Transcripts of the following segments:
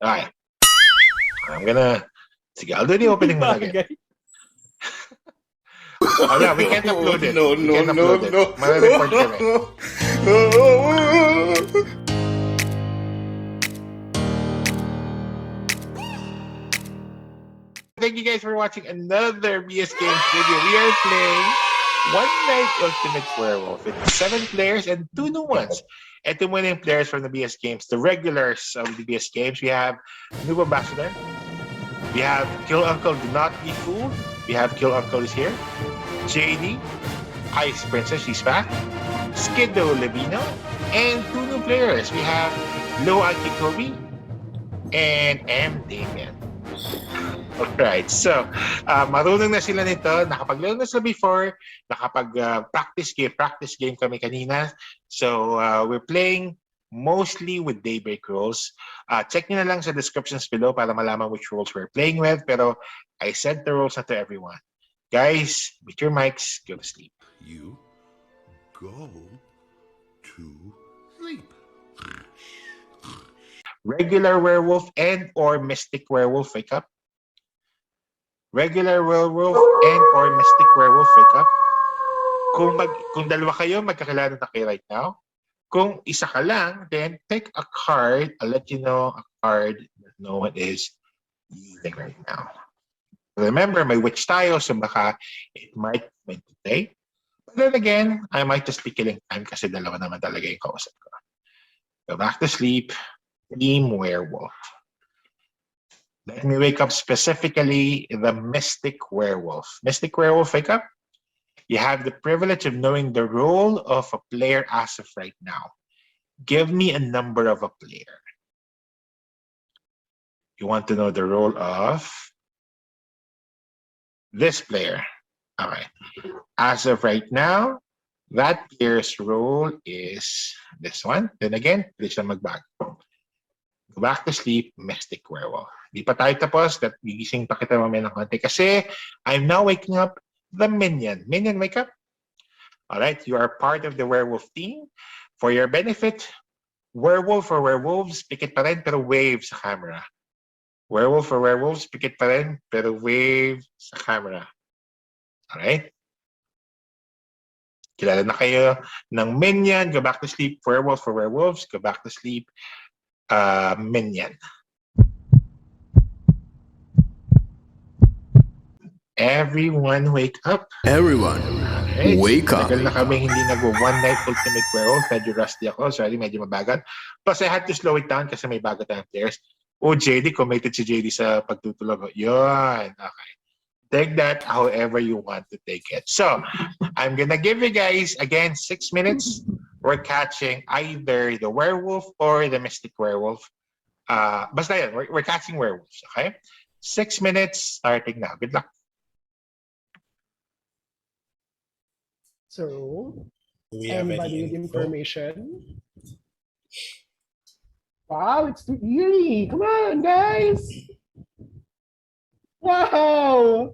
Alright. I'm gonna... Sige, I'll do the opening mo again. Oh yeah, we can't upload it. No. May-report kami. Thank you guys for watching another BS Games video. We are playing One Night Ultimate Werewolf with 7 players and 2 new ones. Ito muna yung players from the BS Games, the regulars of the BS Games. We have Noob Ambassador. We have Kill Uncle Do Not Be Fooled. We have Kill Uncle is here. JD, Ice Princess, she's back. Skiddo Labino, and 2 new players. We have Low IQ Kobe and M. Damien. Alright, so marunong na sila nito. Nakapaglaro na sila before. Nakapag-practice game kami kanina. So we're playing mostly with Daybreak rules. Check nyo na lang sa descriptions below para malaman which rules we're playing with. Pero I sent the rules na to everyone. Guys, mute your mics, go to sleep. You go to sleep. Regular werewolf and or mystic werewolf, wake up. Regular werewolf and or mystic werewolf, wake up. Kung dalawa kayo, magkakilala na kayo right now. Kung isa ka lang, then pick a card. I'll let you know a card that no one is using right now. Remember, may witch tayo, so baka it might win today. But then again, I might just be killing time kasi dalawa naman talaga yung kausap ko. Go back to sleep. Team Werewolf. Let me wake up specifically the Mystic Werewolf. Mystic Werewolf, wake up. You have the privilege of knowing the role of a player as of right now. Give me a number of a player. You want to know the role of this player. All right. As of right now, that player's role is this one. Then again, please don't mag-back. Go back to sleep, Mystic Werewolf. Di pa tayo tapos, that gigising pa kita mamaya ng konti kasi I'm now waking up the Minion. Minion, wake up. All right, you are part of the werewolf team. For your benefit, werewolf or werewolves, pikit pa rin pero wave sa camera. Werewolf or werewolves, pikit pa rin pero wave sa camera. All right? Kilala na kayo ng Minion. Go back to sleep, werewolf or werewolves. Go back to sleep, Minion. Everyone wake up. Everyone, Alright. wake up. Tagal na kami hindi nag-one night ultimate werewolf. Medyo rusty ako. Sorry, medyo mabagal. Plus, I had to slow it down kasi may bago tayong players. Oh, JD, committed si JD sa pagtutulog. Yun. Okay. Take that however you want to take it. So, I'm gonna give you guys, again, 6 minutes. We're catching either the werewolf or the mystic werewolf. Basta yan, we're catching werewolves, okay? 6 minutes starting now. Good luck. So, Do we have anybody any with info? information? Wow, it's too early. Come on, guys. Wow.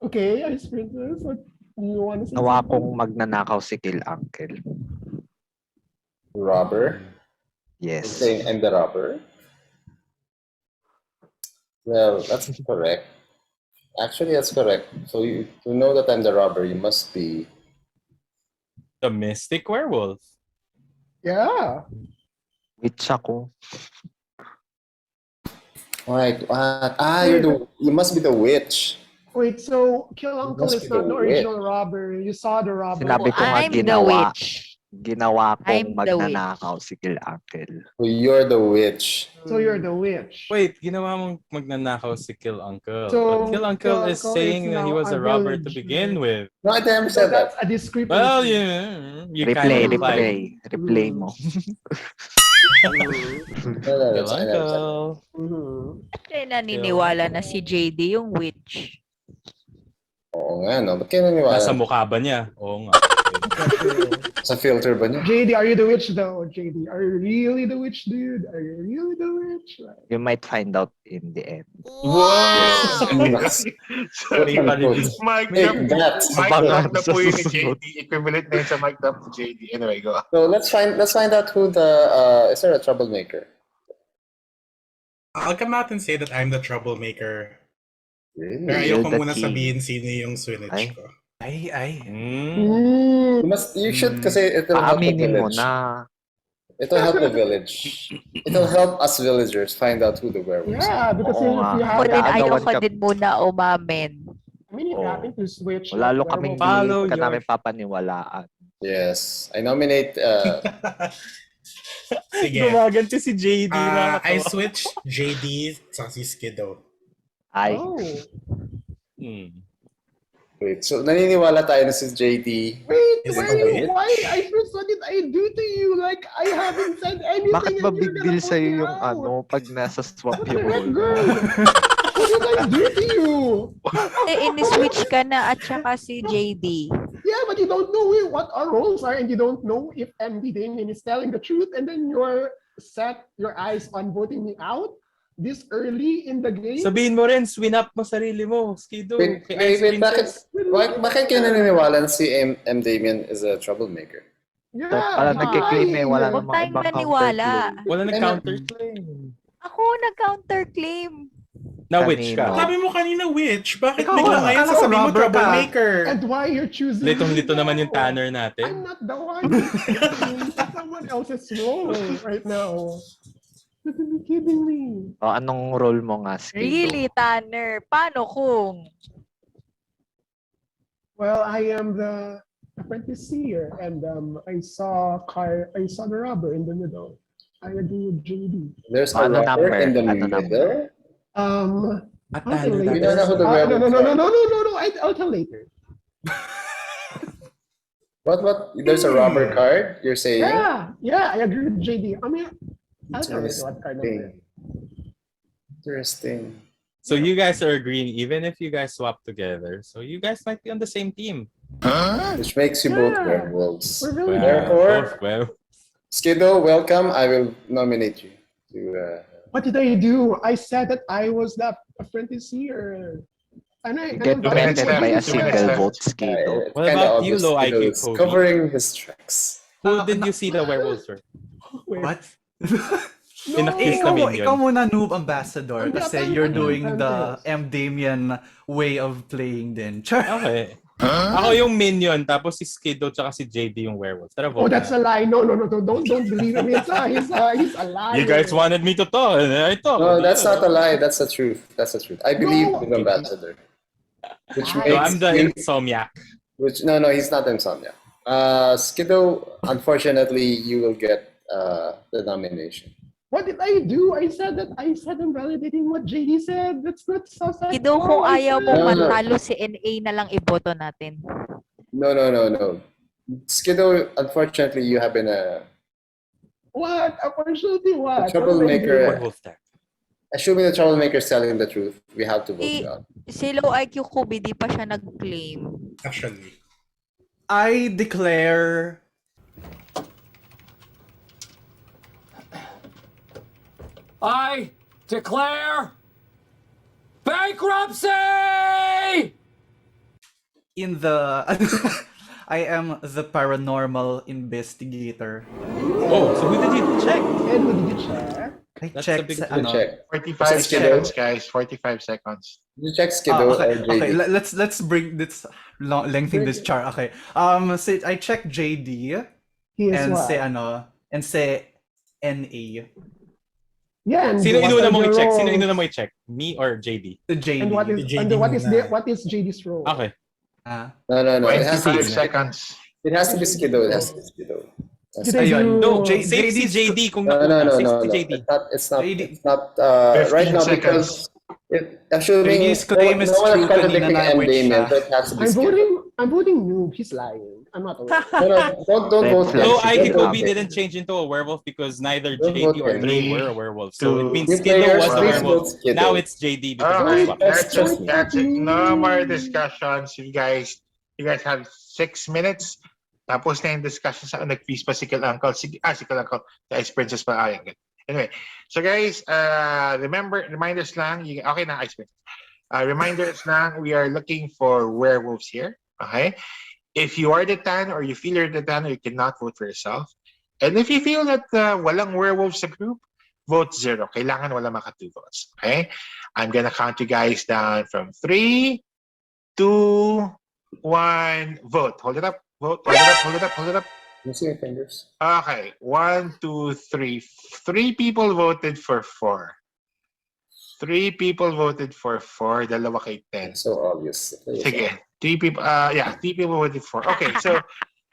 Okay, Ice Princess, what do you want to say? Nawa something? kong magnanakaw si Kill Uncle. Robber? Yes. Saying I'm the robber? Well, that's correct. Actually, that's correct. So you to know that I'm the robber, you must be. The Mystic Werewolf. Yeah. Witch ako. Right. What? You must be the witch. Wait, so Kill Uncle must is be not the the original robber. You saw the robber. Sinabi ko nga I'm the ginawa. witch. Ginawa I'm kong the magnanakaw si Kill Uncle. So you're the witch. So you're the witch. Wait, ginawa mong magnanakaw si Kill Uncle. So, But Kill Uncle Kill is Uncle saying is that he now was a a robber to village, begin right? with. No, I never So said that's that. a discrepancy. Well, you Replay, kind of replay. Replay mo. No, no, Kill I never said that. Uncle. Mhm. Kaya naniniwala na si JD yung witch. Oo nga, no? Ba't kayo naniwala? Nasa mukha ba niya? Oo nga. Sa filter ba niya? JD, are you the witch though? JD, are you really the witch, dude? Are you really the witch? You might find out in the end. Wow! Sorry, Quote-unquote. Mic Take drop. that. Mic drop na po yun ni Sa susunod. JD. Equivalent na yun sa mic drop ni JD. Anyway, go. So let's find out who the is there a troublemaker? I'll come out and say that I'm the troublemaker. Pero Really? You're ayoko the muna king. sabihin sino yung switch Ay. ko. You must. You should Mm. kasi it'll help the Paaminin mo village. na. It'll help the village. It'll help us villagers find out who the werewolves are. Yeah, because Oo if nga. you Ako have, din, Nag-aagawan ayoko ka- din muna umamin. I mean, if you Oo. happen to switch. Lalo like, kaming werewolf- Follow hindi ka your- namin papaniwalaan. Yes, I nominate. Sige. Gumaganti si JD na. I switch JD sa si Skiddo. Ay. Oh. Wait, so naniniwala tayo na si JD. Wait, Is it a wait, witch? why? What did I do to you? Like, I haven't said anything. Bakit ba and big you're deal gonna sa'yo put me yung out. pag nasa swap What the yung heck, role mo? girl? What did I do to you? Ini-switch ka na at saka si JD. Yeah, but you don't know what our roles are, and you don't know if MD Damien is telling the truth, and then you're set your eyes on voting me out this early in the game. Sabihin mo rin, swin up mo sarili mo. Skido. Wait, Kay wait, Ice wait, Princess. bakit kayo naniniwala na si M. Damien is a troublemaker? Yeah, Pala nagkiklaim eh, wala Huwag namang tayong ibang maniwala. counterclaim. Wala nag-counterclaim. Ako nag-counterclaim. Na-witch ka. Kanino? Sabi mo kanina witch. Bakit Ikaw, bigla ngayon akala ko sasabihin mo robber ka. troublemaker? And why you're choosing Litong-lito me naman yung now? tanner natin. I'm not the one. It's someone else's role right now. You could be kidding me. O, anong role mo nga, Skido? Really, Tanner? Paano kung? Well, I am the apprentice here, and I saw the robber in the middle. I agree with JD. There's a Ano robber number? in the Ano middle? At I'll tell tanner We later. don't know who the No, werewolf no. I'll tell later. What? There's a robber card, you're saying? Yeah, I agree with JD. I mean, I'll tell later what card number. Interesting. So you guys are agreeing even if you guys swap together. So you guys might be on the same team. Which makes you both Yeah. werewolves. We're really Wow, Therefore- both well. Skiddo, welcome. I will nominate you. What did I do? I said that I was the apprentice here. And I You get and I'm prevented voting by a for minutes single left. vote, Skido. What about you, low IQ It's Kobe? covering his tracks. Who did you see the werewolves for? Wait. What? Pinakis No. na minion. Ikaw muna noob ambassador Hindi, kasi I'm- you're I'm- doing I'm the serious. M. Damien way of playing din. Char. Okay. Ako yung minion, tapos si Skido tsaka si JD yung werewolf. Tara, Oh, vote that's na. a lie. No. Don't believe him. He's a liar. You guys wanted me to talk. I talk. No, that's not a lie. That's the truth. That's the truth. I believe No. with ambassador. Which No, No, I'm the makes insomniac. no, he's not insomnia. Skiddo, unfortunately, you will get the nomination. What did I do? I said I'm validating what JD said. That's not so sad. Kido, kung ayaw mo No, no. matalo si NA na lang iboto natin. No. Skiddo, unfortunately, you have been a What? Opportunity what? A troublemaker. Werewolf deck. assuming the troublemaker is telling the truth. We have to vote Eh, you out. Si Low IQ Kobe, di pa siya nag-claim. Actually. I declare I declare bankruptcy! in the I am the paranormal investigator. Oh, so who did you check? And who did you check? I That's checked a big sa- Good ano. check. 45 Let's check. seconds, guys. 45 seconds. Did you check Skiddo okay, or JD? okay. Let's bring this lengthen this chart. Okay. So I checked JD He is and what? say ano and say NA. Yeah. And Sino what inuna are mo the i-check? Sino roles? inuna mo i-check? Me or JD? The JD. And what is JD what muna. is JD's role? Okay. Ah. No. It has, 25 seconds. it has to be Skiddo. It has to be Skiddo. That's Did I Ayun. do- No, J- save si JD 's JD kung No. Save si No. JD. It's not. JD. It's not. 15 Right now seconds. because assuming JD's claim is no one true, is contradicting kanina na M. witch Damien, siya. so it has to be I'm Skiddo. voting noob. He's lying. I'm not aware. No, don't Red vote. flag. No, yes. IQ Don't Kobe vote. didn't change into a werewolf because neither Don't JD or vote. me were a werewolf. So it means New Skiddo players, was the please werewolf. vote Skiddo. Now it's JD because All of right, swap. that's it. No more discussions. You guys have 6 minutes. Tapos na yung discussion sa nag-freeze pa si Kil Uncle. Si Kil Uncle, the Ice Princess pa. Anyway, so guys, reminders lang. Okay na, Ice Princess. Reminders lang, we are looking for werewolves here. Okay? If you are the Tan or you feel you're the Tan, you cannot vote for yourself. And if you feel that walang werewolves sa group, vote 0. Kailangan wala maka 2 votes. Okay? I'm gonna count you guys down from 3, 2, 1, vote. Hold it up. Vote. Hold it up. Hold it up. Hold it up. You see your fingers? Okay. 1, 2, 3. 3 people voted for 4. 3 people voted for 4. Dalawa kay 10. It's so obvious. Sige. 3 people, 3 people voted for. Okay, so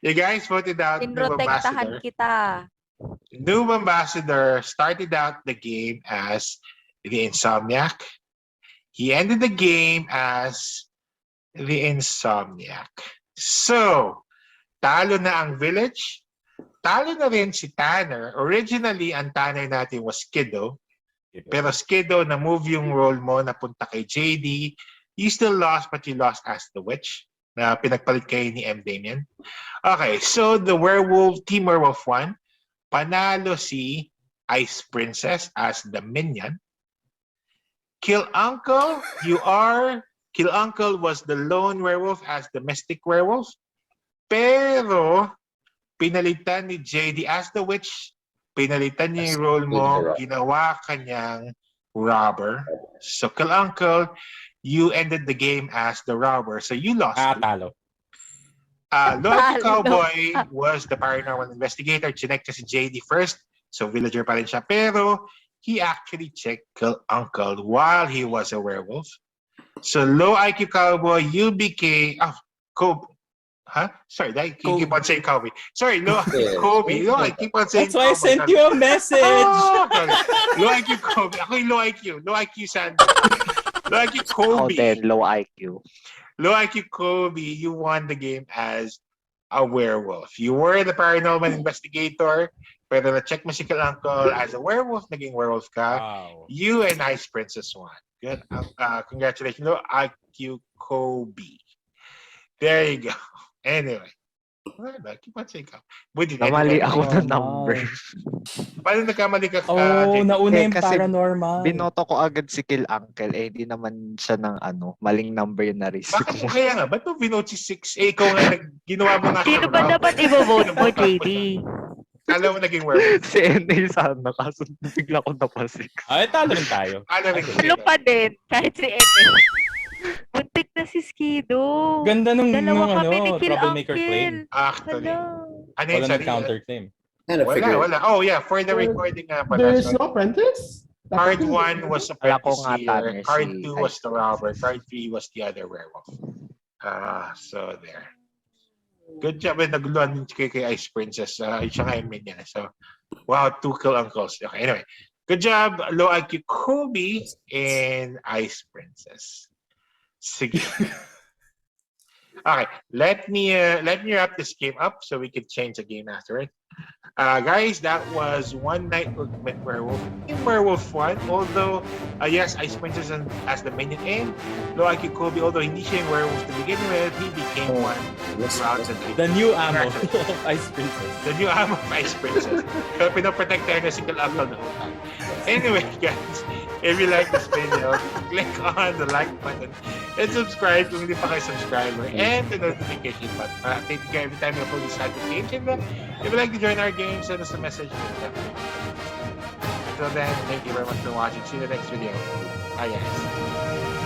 you guys voted out new Pinrotektahan ambassador. kita. New ambassador started out the game as the Insomniac. He ended the game as the Insomniac. So, talo na ang village. Talo na rin si Tanner. Originally, ang Tanner natin was Skiddo. Pero Skiddo, na-move yung role mo, napunta kay JD. You still lost, but you lost as the witch. Na pinagpalit kayo ni M. Damien. Okay, so the werewolf, Team Werewolf 1, panalo si Ice Princess as the minion. Kill Uncle, Kill Uncle was the lone werewolf as the mystic werewolf. Pero, pinalitan ni JD as the witch. Pinalitan niya yung role mo, ginawa kanyang robber. So, Kill Uncle, you ended the game as the robber. So, you lost. Talo. Loki Cowboy was the paranormal investigator. Chinek niya si JD first. So, villager pa rin siya. Pero, he actually checked Kill Uncle while he was a werewolf. So, low IQ Cowboy, you became... Kobe. Huh? Sorry, I keep on saying Kobe. Sorry, low IQ Kobe. No, I keep on saying That's why I Kobe. sent you a message. Sorry. Low IQ Kobe. Ako yung low IQ. Low IQ Sandy. Low IQ Ako Kobe. din, low IQ. Low IQ Kobe, you won the game as a werewolf. You were the paranormal investigator, pero na-check mo si Kill Uncle as a werewolf, naging werewolf ka. Wow. You and Ice Princess won. Good. Congratulations, Low IQ Kobe. There you go. Anyway. Keep on saying Kobe. Namali ako ng number. Paano nagkamali ka? Nauna yung kasi paranormal. Binoto ko agad si Kill Uncle. Hindi naman siya ng maling number yung na-receive Bakit mo. kaya nga? Ba't mo binote si 6? Ikaw nga ginawa mo nga. Sino ba dapat i-vote mo, JD? Alam mo naging werewolf. Si NA sana, kaso bigla ko napasik. Ay, talo rin tayo. Alam mo Talo pa din, kahit si Ete. Buntik na si Skido. Ganda nung Dalawa kami ni Kill troublemaker claim. Uncle. Actually. Hello. Ano yun? Wala Sorry. ng counterclaim. Wala. Oh yeah, for the recording nga pala. There's So, no apprentice? card 1 was Wala ko apprentice nga here. tanner Card si 2 was Ice the robber. Card 3 was the other werewolf. So there. Good job with naguluhan din kay Ice Princess. Siya nga yung minion. So, wow, 2 Kill Uncles. Okay, anyway. Good job, Low IQ Kobe and Ice Princess. Sige. Okay, let me wrap this game up so we can change the game after it. Guys, that was One Night Ultimate Werewolf in Werewolf 1. Although, yes, Ice Princess as the minion and Low IQ Kobe, although hindi siya yung werewolf to begin with, he became one throughout the night. The new ammo of Ice Princess. The new arm of Ice Princess. So, pinoprotectahan na si Kill Uncle the whole time. Anyway, guys, if you like this video, click on the like button and subscribe kung hindi pa kayo subscriber and the notification button para update you every time we upload this type of game. And if you'd like to join our game, send us a message. Until then, thank you very much for watching. See you in the next video. Bye, guys.